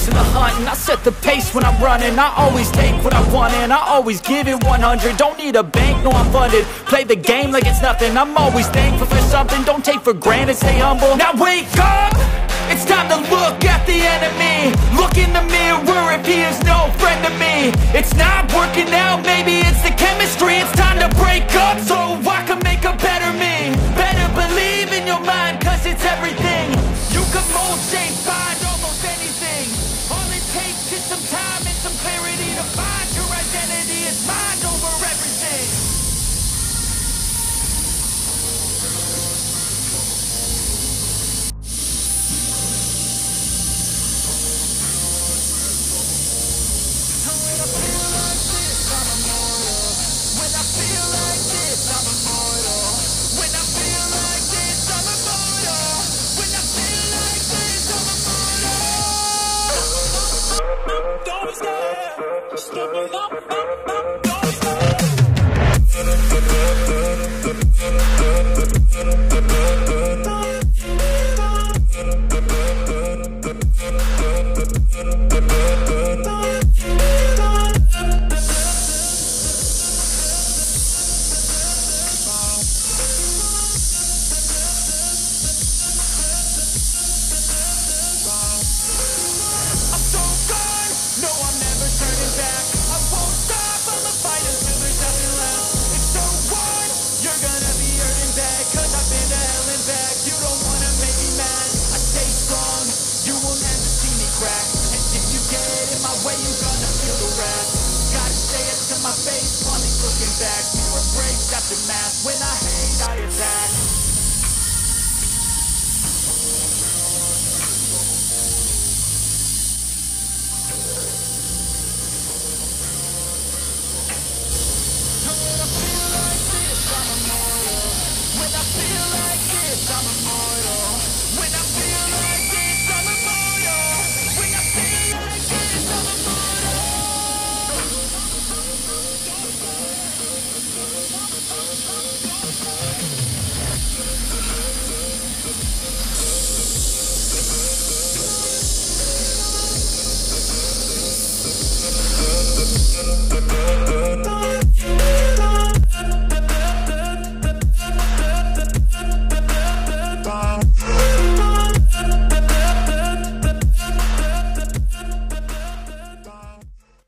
chase in the hunt, and I set the pace when I'm running. I always take what I want and I always give it 100. Don't need a bank, no I'm funded. Play the game like it's nothing. I'm always thankful for something. Don't take for granted, stay humble. Now wake up! It's time to look at the enemy. Look in the mirror if he is no friend to me. It's not working out, maybe it's the chemistry. It's time to break up so I can make a better me. Better believe in your mind, cause it's everything. You can mold, shape, find almost anything. All it takes is some time and some clarity to find your identity. It's mind over everything. I'm immortal.